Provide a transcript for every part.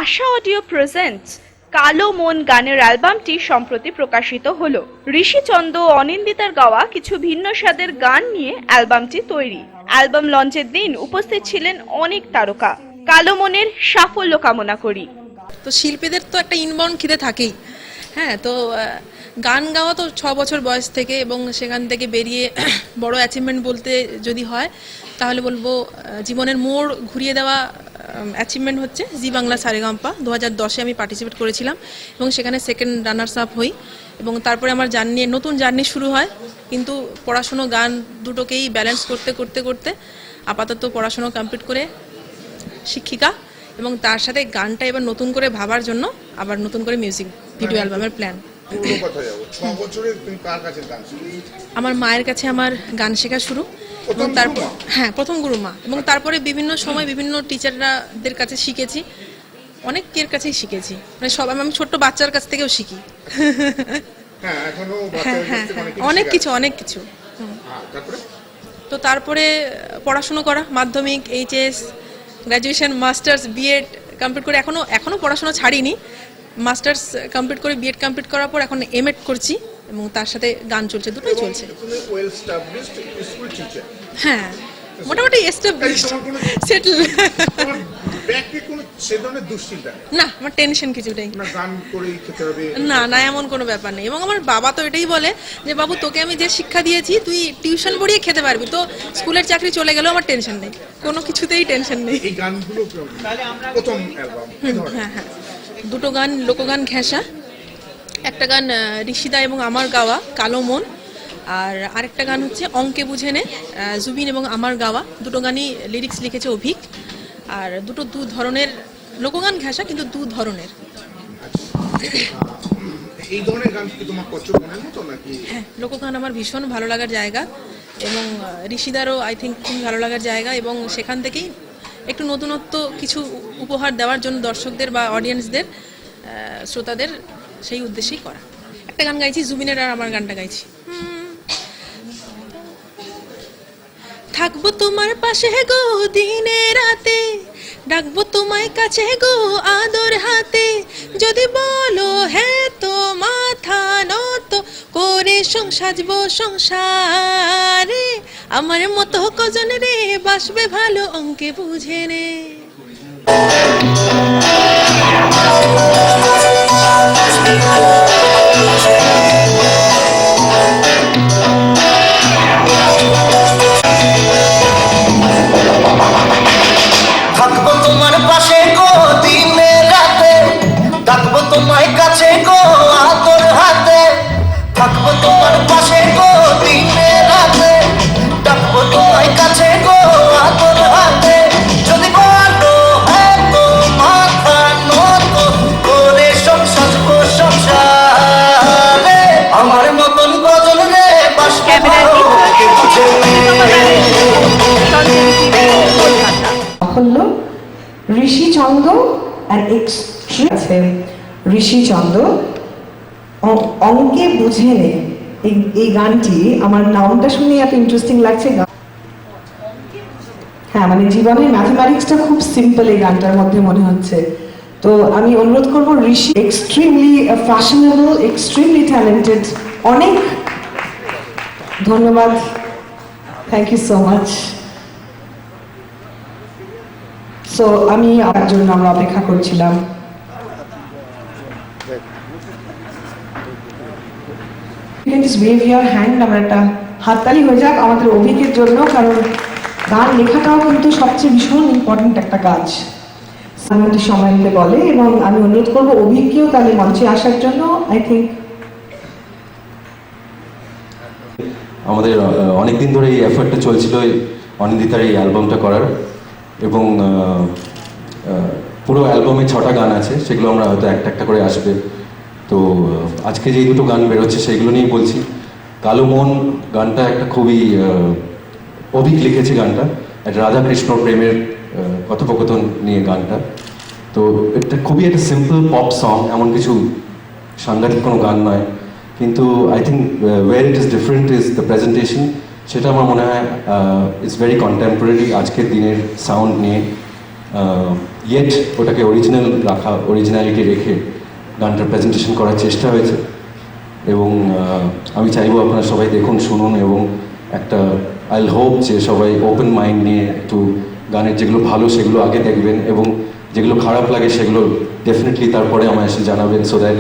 আশা audio presents কালো মন গানের অ্যালবামটি সম্প্রতি প্রকাশিত হলো। ঋষি চন্দ ও অনিন্দিতার গাওয়া কিছু ভিন্ন স্বাদের গান নিয়ে অ্যালবামটি তৈরি। অ্যালবাম লঞ্চের দিন উপস্থিত ছিলেন অনেক তারকা। কালো মনের সাফল্য কামনা করি। তো শিল্পীদের তো একটা ইনবাউন্ড খিদে থাকেই। হ্যাঁ, তো গান গাওয়া তো 6 বছর বয়স থেকে, এবং সেখান থেকে বেরিয়ে বড় অ্যাচিভমেন্ট বলতে যদি হয় তাহলে বলবো জীবনের মোড় ঘুরিয়ে দেওয়া অ্যাচিভমেন্ট হচ্ছে জি বাংলা সারেগামাপা 2010-এ আমি পার্টিসিপেট করেছিলাম এবং সেখানে সেকেন্ড রানার্স আপ হই, এবং তারপরে আমার নতুন জার্নি শুরু হয়। কিন্তু পড়াশুনো গান দুটোকেই ব্যালেন্স করতে করতে করতে আপাতত পড়াশুনো কমপ্লিট করে শিক্ষিকা, এবং তার সাথে গানটা এবার নতুন করে ভাবার জন্য আবার নতুন করে মিউজিক ভিডিও অ্যালবামের প্ল্যান। আমার মায়ের কাছে আমার গান শেখা শুরু, এবং তারপর প্রথম গুরু মা, এবং তারপরে বিভিন্ন সময় বিভিন্ন টিচারদের কাছে শিখেছি, অনেকের কাছেই শিখেছি, মানে সব আমি ছোট্ট বাচ্চার কাছ থেকেও শিখি। অনেক কিছু। তো তারপরে পড়াশুনো করা, Madhyamik, HS, graduation, masters, BEd complete করে এখনো পড়াশোনা ছাড়িনি। মাস্টার্স কমপ্লিট করে বিএড কমপ্লিট করার পর এখন এমএড করছি, এবং তার সাথে গান চলছে, দুটোই চলছে। হ্যাঁ, মোটামুটি এস্টাবলিশড, সেটেল। না, আমার টেনশন কিছুটাই না, এমন কোনো ব্যাপার নেই। এবং আমার বাবা তো এটাই বলে যে বাবু, তোকে আমি যে শিক্ষা দিয়েছি তুই টিউশন পড়িয়ে খেতে পারবি, তো স্কুলের চাকরি চলে গেলেও আমার টেনশন নেই, কোনো কিছুতেই টেনশন নেই। হ্যাঁ, দুটো গান লোকগান ঘেঁষা, একটা গান ঋষিদা এবং আমার গাওয়া কালো মন, আর আরেকটা গান হচ্ছে অঙ্কে বুঝে নে, জুবিন এবং আমার গাওয়া। দুটো গানই লিরিক্স লিখেছে অভিক, আর দু ধরনের লোকগান ঘেঁষা, কিন্তু দু ধরনের। এই ধরনের গান কি তোমার পছন্দের মতো নাকি? হ্যাঁ, লোকগান আমার ভীষণ ভালো লাগার জায়গা, এবং ঋষিদারও আই থিঙ্ক খুব ভালো লাগার জায়গা, এবং সেখান থেকেই একটু নতুনত্ব কিছু উপহার দেওয়ার জন্য দর্শকদের বা অডিয়েন্সদের, শ্রোতাদের, সেই উদ্দেশ্যেই করা। একটা গান গাইছি জুবিনের, আর আমার গানটা গাইছি। থাকবো তোমার পাশে গো দিনে রাতে, ডাকবো তোমায় কাছে গো আদর হাতে, যদি বলো হ্যাঁ তো মাথা নত করে সাজবো সংসারে, আমার মতো কজন রে বাসবে ভালো অঙ্কে বুঝে নে। থাকবো তোমার পাশে গো দিনে রাতে, ডাকবো তোমায় কাছে গো আদর হাতে, থাকবো তোমার পাশে গো দিনে রাতে, ডাকবো তোমায় কাছে গো আদর হাতে, যদি বলো হ্যাঁ তো মাথা নত করে সাজবো সংসারে, আমার মতন গজল রে বাসবে ভালো বুঝে হলো ঋষি চন্দ আর আছে ঋষি চন্দ অঙ্কে বুঝে নে। এই গানটি আমার নামটা শুনে এত ইন্টারেস্টিং লাগছে। হ্যাঁ, মানে জীবনের ম্যাথমেটিক্সটা খুব সিম্পল এই গানটার মধ্যে মনে হচ্ছে। তো আমি অনুরোধ করবো, Rishi extremely fashionable, extremely talented. অনেক ধন্যবাদ, thank you so much. So আমি আপনার জন্য আমরা অপেক্ষা করছিলাম। আমরা একটা হাততালি হয়ে যাক আমাদের অভিকের জন্য, কারণ গান লেখাটাও কিন্তু সবচেয়ে ভীষণ ইম্পর্টেন্ট একটা কাজ, সময় নিতে বলে। এবং আমি অনুরোধ করবো অভিককেও তাহলে মঞ্চে আসার জন্য। আই থিঙ্ক আমাদের অনেকদিন ধরে এই এফার্টটা চলছিল অনিন্দিতার এই অ্যালবামটা করার, এবং পুরো অ্যালবামে 6টা গান আছে, সেগুলো আমরা হয়তো একটা করে আসবে। তো আজকে যে দুটো গান বেরোচ্ছে সেগুলো নিয়েই বলছি। কালো মন গানটা একটা খুবই অভিক লিখেছে গানটা, একটা রাধাকৃষ্ণ প্রেমের কথোপকথন নিয়ে গানটা। তো এটা খুবই একটা সিম্পল পপ সং, এমন কিছু সাংঘাতিক কোনো গান নয়, কিন্তু I think where it is different is the presentation. সেটা আমার মনে হয় ইটস ভেরি কন্টেম্পোরারি আজকের দিনের সাউন্ড নিয়ে। ইয়েট ওটাকে অরিজিনাল রাখা, অরিজিনালিটি রেখে গানটার প্রেজেন্টেশন করার চেষ্টা হয়েছে। এবং আমি চাইবো আপনারা সবাই দেখুন, শুনুন, এবং একটা আইল হোপ যে সবাই ওপেন মাইন্ড নিয়ে একটু গানের যেগুলো ভালো সেগুলো আগে দেখবেন, এবং যেগুলো খারাপ লাগে সেগুলো ডেফিনেটলি তারপরে আমায় এসে জানাবেন, so that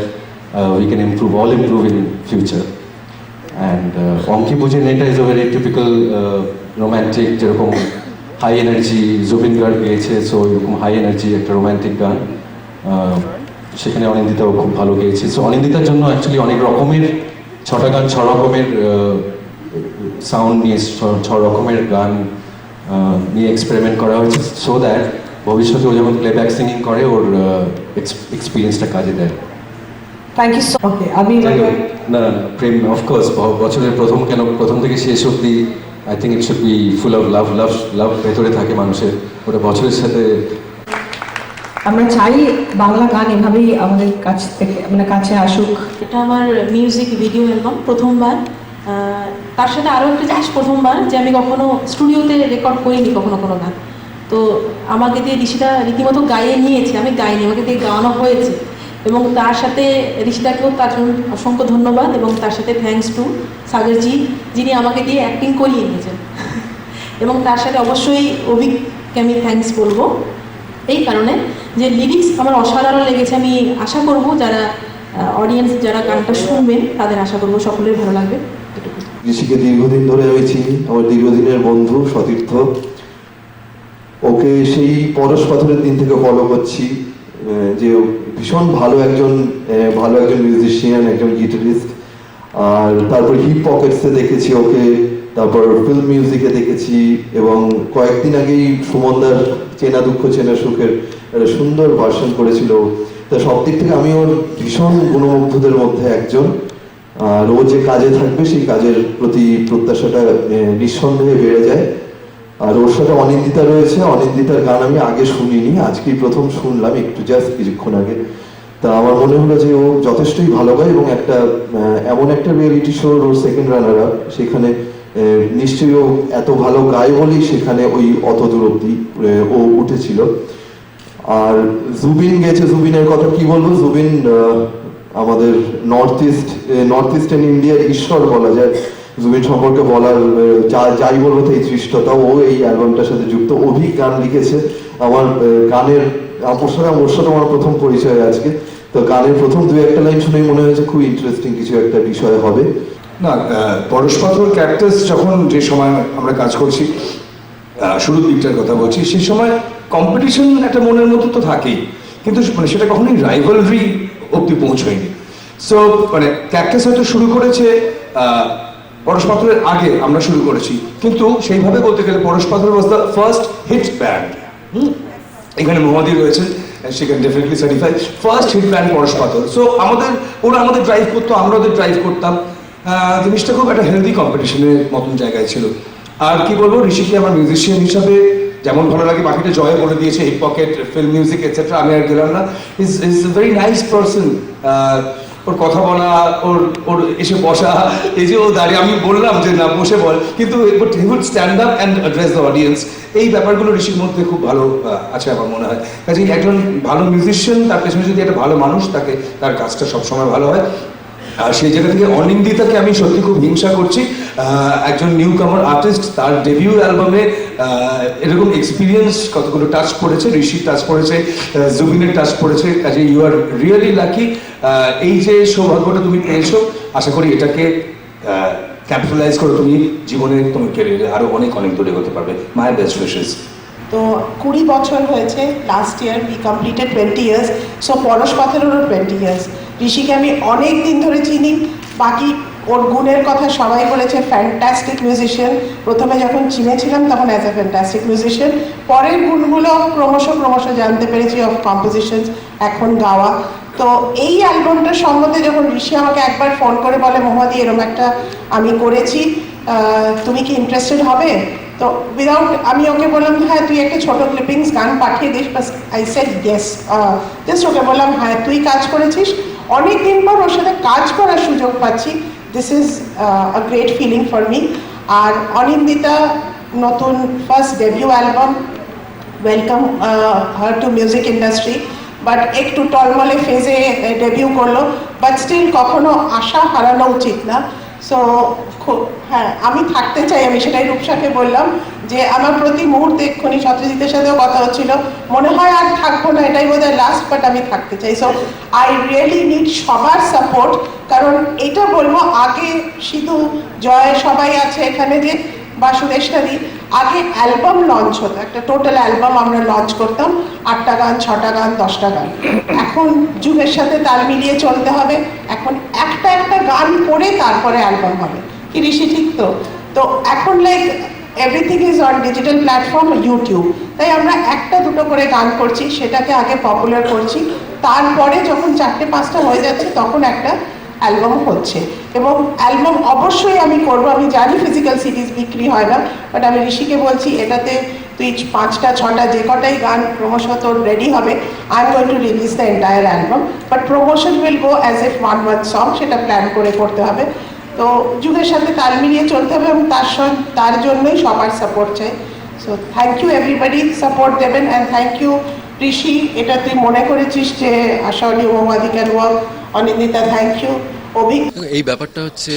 we can all improve in future. And অঙ্কি বুঝেন এটা is a very typical romantic, যেরকম হাই এনার্জি জুবিন গার্গ গেয়েছে, সো এরকম হাই এনার্জি একটা রোম্যান্টিক গান। সেখানে অনিন্দিতাও খুব ভালো গেয়েছে। সো অনিন্দিতার জন্য অ্যাকচুয়ালি অনেক রকমের 6টা গান 6 রকমের সাউন্ড নিয়ে 6 রকমের গান নিয়ে এক্সপেরিমেন্ট করা হয়েছে, সো দ্যাট ভবিষ্যতে ও যখন প্লেব্যাক সিঙ্গিং করে ওর এক্সপিরিয়েন্সটা কাজে দেয়। থ্যাংক ইউ সো ওকে আমি না প্রেম অফকোর্স বছরের প্রথম থেকে শেষ অবধি I think it should be full of love. Love ভেতরে থাকে মানুষের, ওটা বছরের সাথে। আমরা চাই বাংলা গান এভাবেই আমাদের কাছ থেকে মানে কাছে আসুক। এটা আমার মিউজিক ভিডিও অ্যালবাম প্রথমবার। তার সাথে আরও একটা জিনিস প্রথমবার যে আমি কখনো স্টুডিওতে রেকর্ড করিনি কখনো কোনো গান। তো আমাকে দিয়ে ঋষিদা রীতিমতো গাইয়ে নিয়েছে, আমি গাইনি, আমাকে দিয়ে গাওয়ানো হয়েছে। এবং তার সাথে ঋষিদাকেও তার জন্য অসংখ্য ধন্যবাদ, এবং তার সাথে থ্যাঙ্কস টু সাগরজি, যিনি আমাকে দিয়ে অ্যাক্টিং করিয়ে নিয়েছেন। এবং তার সাথে অবশ্যই অভিককে আমি থ্যাঙ্কস বলবো এই কারণে যে লিরিক্স আমার অসাধারণ লেগেছে। আমি আশা করব যারা অডিয়েন্স যারা গানটা শুনবেন তাদের আশা করব সকলের ভালো লাগবে। ঋষিকে দীর্ঘদিন ধরে আমি চিনি, আমার দীর্ঘদিনের বন্ধু সতীর্থ। ওকে সেই পরশ পাথরের দিন থেকে ফলো করছি, যে ভীষণ ভালো একজন মিউজিশিয়ান, একজন গিটারিস্ট। আর তারপর হিপ পকেটসে দেখেছি ওকে, তারপর ফিল্ম মিউজিকে দেখেছি, এবং কয়েকদিন আগেই সুমনদার চেনা দুঃখ চেনা সুখের একটা সুন্দর ভার্সন করেছিল। তা সব দিক থেকে আমি ওর ভীষণ গুণমুগ্ধদের মধ্যে একজন। আর ও যে কাজে থাকবে সেই কাজের প্রতি প্রত্যাশাটা নিঃসন্দেহে বেড়ে যায়। আর ওর সাথে অনিন্দিতা রয়েছে, অনিন্দিতার গান আমি আগে শুনিনি, আজকেই প্রথম শুনলাম একটু জাস্ট কিছুক্ষণ আগে। তা আমার মনে হলো যে ও যথেষ্টই ভালো গায়, এবং একটা এমন একটা রিয়েলিটি শোর ওর সেকেন্ড রানার আপ, সেখানে নিশ্চয়ই ও এত ভালো গায় বলেই সেখানে ওই অত দূর অব্দি ও উঠেছিল। আর জুবিন গেছে, জুবিনের কথা কি বলবো, জুবিন আমাদের নর্থ ইস্টার্ন ইন্ডিয়ার ঈশ্বর বলা যায়। জুবিন সম্পর্কে বলার যাই বলবো তাই ধৃষ্টতা। ও এই অ্যালবামটার সাথে যুক্ত। অভিক গান লিখেছে, আমার গানের ওর সাথে আমার প্রথম পরিচয় আজকে। তো গানের প্রথম 2-1 লাইন শুনেই মনে হয়েছে খুব ইন্টারেস্টিং কিছু একটা বিষয় হবে। না, পরশ পাথর ক্যাকটাস যখন যে সময় আমরা কাজ করছি, শুরুর দিকটার কথা বলছি, সেই সময় কম্পিটিশন একটা মনের মধ্যে তো থাকেই, কিন্তু মানে সেটা কখনোই রাইভালরি অব্দি পৌঁছয়নি। সো মানে ক্যাকটাস হয়তো শুরু করেছে পরশ পাথরের আগে, আমরা শুরু করেছি, কিন্তু সেইভাবে বলতে গেলে Parash Pathar was the first hit band. এখানে মোহাম্মদি রয়েছে, সে can definitely certify, first hit band Parash Pathar. So ওরা আমাদের ড্রাইভ করতো, আমরা ওদের ড্রাইভ করতাম। জিনিসটা খুব একটা হেলদি কম্পিটিশনের মতন জায়গায় ছিল। আর কি বলবো, ঋষিকে আমার মিউজিশিয়ান হিসাবে যেমন ভালো লাগে, বাকিটা জয় বলে দিয়েছে, hip pocket, film music etcetera, আমি আর গেলাম না। Is very nice person. ওর কথা বলা, ওর এসে বসা, এই যে ও দাঁড়িয়ে, আমি বললাম যে না বসে বল, কিন্তু he would stand up and address the audience. এই ব্যাপারগুলো ঋষির মধ্যে খুব ভালো আছে আমার মনে হয়। কাজেই একজন ভালো মিউজিশিয়ান, তার পেছনে যদি একটা ভালো মানুষ থাকে, তার কাজটা সবসময় ভালো হয়। আর সেই জায়গা থেকে অনিন্দিতাকে আমি সত্যি খুব হিংসা করছি। একজন নিউ কামার আর্টিস্ট, তার ডেবিউ অ্যালবামে এরকম এক্সপিরিয়েন্স কতগুলো টাচ করেছে, ঋষির টাচ করেছে, জুবিনের টাচ করেছে। কাজে ইউ আর রিয়েলি লাকি। এই যে সৌভাগ্যটা তুমি পেয়েছো, আশা করি এটাকে ক্যাপিটালাইজ করে তুমি জীবনে, তুমি ক্যারিয়ারে আরো অনেক অনেক দূরে এগোতে পারবে। My best wishes. তো 20 বছর হয়েছে, last year we completed 20 years. So Parash পাথরেরও 20 years. ঋষিকে আমি অনেক দিন ধরে চিনি, বাকি ওর গুণের কথা সবাই বলেছে, ফ্যান্টাস্টিক মিউজিশিয়ান। প্রথমে যখন চিনেছিলাম তখন অ্যাজ এ ফ্যান্টাস্টিক মিউজিশিয়ান, পরের গুণগুলো ক্রমশ জানতে পেরেছি, অফ কম্পোজিশনস, এখন গাওয়া। তো এই অ্যালবামটার সম্বন্ধে যখন ঋষি আমাকে একবার ফোন করে বলে, মোহাম্মদি এরকম একটা আমি করেছি, তুমি কি ইন্টারেস্টেড হবে? তো উইদাউট, আমি ওকে বললাম হ্যাঁ তুই একটা ছোটো ক্লিপিংস গান পাঠিয়ে this, bus I said yes. Just okay বললাম হ্যাঁ তুই কাজ করেছিস, অনেক দিন পর ওর সাথে কাজ করার সুযোগ পাচ্ছি, this is a great feeling for me. আর অনিন্দিতা নতুন first debut album, welcome her to music industry. But একটু টলমলে ফেজে ডেবিউ করলো, বাট স্টিল কখনো আশা হারানো উচিত না। সো হ্যাঁ, আমি থাকতে চাই, আমি সেটাই রূপসাকে বললাম যে আমার প্রতি মুহূর্তে এক্ষুনি সত্যজিতের সাথেও কথা হচ্ছিল, মনে হয় আর থাকবো না, এটাই বোধহয় লাস্ট, বাট আমি থাকতে চাই। সো আই রিয়েলি নিড সবার সাপোর্ট, কারণ এটা বলবো আগে সিধু জয় সবাই আছে এখানে যে বাসুদেশটারই আগে অ্যালবাম লঞ্চ হতো, একটা টোটাল অ্যালবাম আমরা লঞ্চ করতাম, 8টা গান, 6টা গান, 10টা গান। এখন যুগের সাথে তাল মিলিয়ে চলতে হবে, এখন একটা একটা গান করে তারপরে অ্যালবাম হবে। কি ঋষি ঠিক তো? তো এখন like everything is on digital platform, YouTube, তাই আমরা একটা দুটো করে গান করছি, সেটাকে আগে পপুলার করছি, তারপরে যখন 4টে 5টা হয়ে যাচ্ছে তখন একটা অ্যালবাম হচ্ছে। এবং অ্যালবাম অবশ্যই আমি করব, আমি জানি ফিজিক্যাল সিডিজ বিক্রি হয় না, বাট আমি ঋষিকে বলছি এটাতে তুই 5টা 6টা যে কটাই গান ক্রমশ তোর রেডি হবে, I am going to release the entire album, but promotion will go as a 1 song, সেটা প্ল্যান করে করতে হবে। তো যুগের সাথে তাল মিলিয়ে চলতে হবে এবং তার জন্যই সবার সাপোর্ট চাই। So thank you everybody, support দেবেন, অ্যান্ড থ্যাংক ইউ ঋষি, এটা তুই মনে করেছিস যে Ashaoni Mohammadi can work, Anindita thank you, Avik. এই ব্যাপারটা হচ্ছে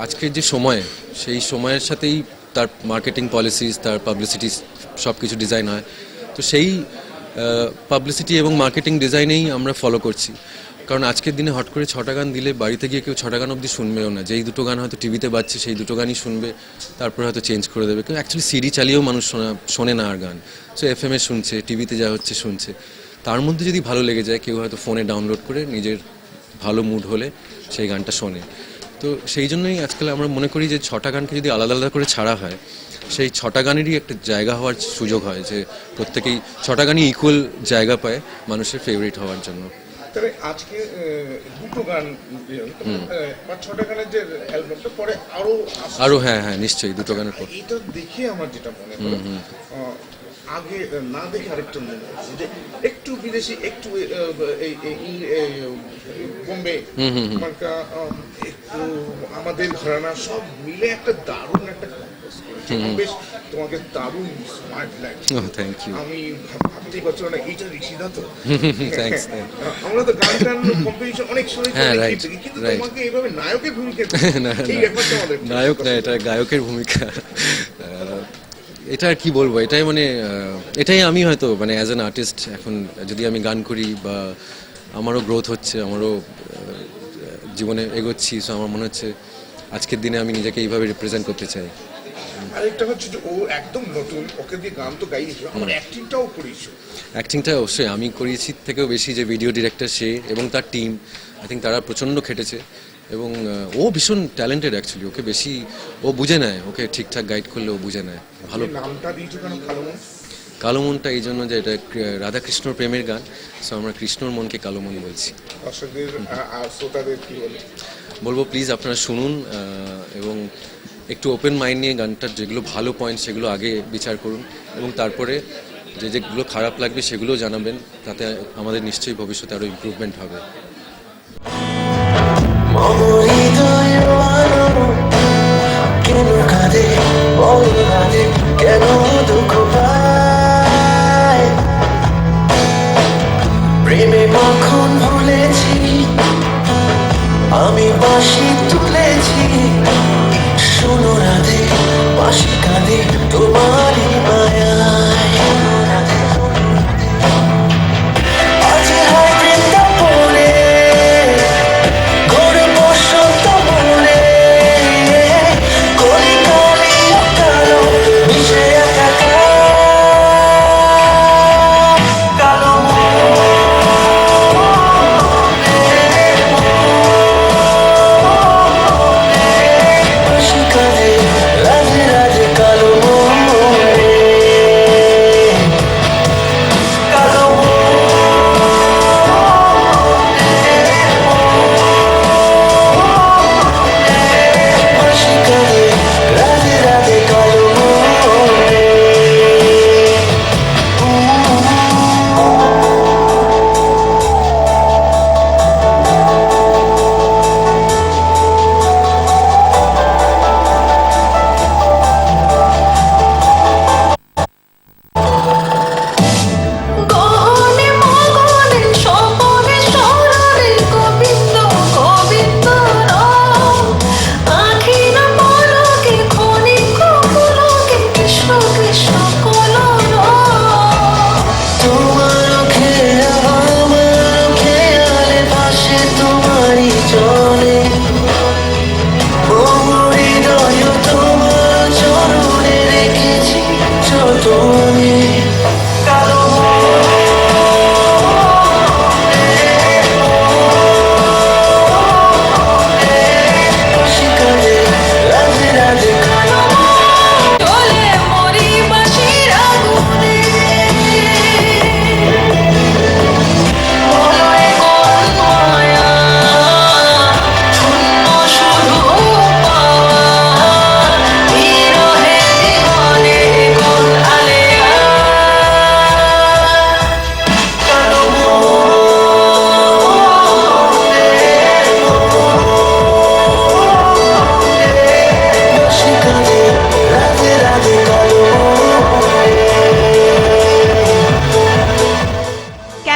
আজকের যে সময়, সেই সময়ের সাথেই তার মার্কেটিং পলিসিস, তার পাবলিসিটি সব কিছু ডিজাইন হয়। তো সেই পাবলিসিটি এবং মার্কেটিং ডিজাইনেই আমরা ফলো করছি। কারণ আজকের দিনে হট করে 6টা গান দিলে বাড়িতে গিয়ে কেউ 6টা গান অবধি শুনবেও না। যেই দুটো গান হয়তো টিভিতে বাজছে সেই দুটো গানই শুনবে, তারপরে হয়তো চেঞ্জ করে দেবে। কিন্তু অ্যাকচুয়ালি সিডি চালিয়েও মানুষ শোনে না আর গান। সো FM এ শুনছে, টিভিতে যা হচ্ছে শুনছে। তার মধ্যে যদি ভালো লেগে যায়, কেউ হয়তো ফোনে ডাউনলোড করে নিজের ভালো মুড হলে সেই গানটা শোনে। তো সেই জন্যই আজকাল আমরা মনে করি যে 6টা গানকে যদি আলাদা আলাদা করে ছাড়া হয়, সেই 6টা গানেরই একটা জায়গা হওয়ার সুযোগ হয়, যে প্রত্যেকেই 6টা গানই ইকুয়াল জায়গা পায় মানুষের ফেভারিট হওয়ার জন্য। তবে আজকে দুটো গান, 5-6টা গানের যে অ্যালবামটা পরে আরো হ্যাঁ নিশ্চয়ই দুটো গানের পর। এটা দেখে আমার যেটা মনে হলো, আগে না দেখে আরেকটা মনে হচ্ছে যে একটু বিদেশি, একটু বোম্বে মার্কা, একটু আমাদের ঘরানা, সব মিলে একটা দারুণ একটা কম্পোজ করেছে। বেশ তোমাকে দারুণ স্মার্ট লাগছে। Thank you. আমি ভাবতেই পারছি না এটা ঋষিদা তো। থ্যাংকস। আমরা তো গান কম্পিটিশন অনেক সময় দেখি, কিন্তু তোমাকে এইভাবে নায়কের ভূমিকা, এই ব্যাপারটা আমাদের নায়ক না, এটা গায়কের ভূমিকা। এটা আর কি বলবো, এটাই মানে এটাই আমি হয়তো মানে অ্যাজ অ্যান আর্টিস্ট এখন যদি আমি গান করি বা আমারও গ্রোথ হচ্ছে, আমারও জীবনে এগোচ্ছি, সো আমার মনে হচ্ছে আজকের দিনে আমি নিজেকে এইভাবে রিপ্রেজেন্ট করতে চাই। আরেকটা হচ্ছে যে ও একদম নতুন, ওকে দিয়ে গান তো গাইছো, আমার অ্যাক্টিংটাও করিয়েছো। অ্যাক্টিংটা অবশ্যই আমি করিয়েছি, থেকেও বেশি যে ভিডিও ডিরেক্টর সে এবং তার টিম, আই থিঙ্ক তারা প্রচণ্ড খেটেছে। এবং ও ভীষণ ট্যালেন্টেড অ্যাকচুয়ালি, ওকে বেশি ও বুঝে নেয়, ওকে ঠিকঠাক গাইড করলে ও বুঝে নেয় ভালো। নামটা দিয়েছো কেন কালো মন? কালো মনটা এই জন্য যে এটা রাধাকৃষ্ণর প্রেমের গান, সো আমরা কৃষ্ণর মনকে কালো মন বলছি। দর্শকদের আর শ্রোতাদের কি বলবো, প্লিজ আপনারা শুনুন এবং একটু ওপেন মাইন্ড নিয়ে গানটার যেগুলো ভালো পয়েন্ট সেগুলো আগে বিচার করুন, এবং তারপরে যেগুলো খারাপ লাগবে সেগুলোও জানাবেন, তাতে আমাদের নিশ্চয়ই ভবিষ্যতে আরও ইমপ্রুভমেন্ট হবে। প্রেমে মাখন ভুলেছি, আমি বাঁশি তুলেছি, শোনো রাধে বাঁশি কাঁদে তোমারই মায়ায়। আজ হয় বৃন্দাবনে, ঘোরে বসন্ত বনে, কলি কালি কালো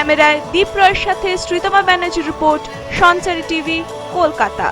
ক্যামেরায় দীপ রয়ের সাথে শ্রীতমা ব্যানার্জির রিপোর্ট, সঞ্চারী টিভি, কলকাতা।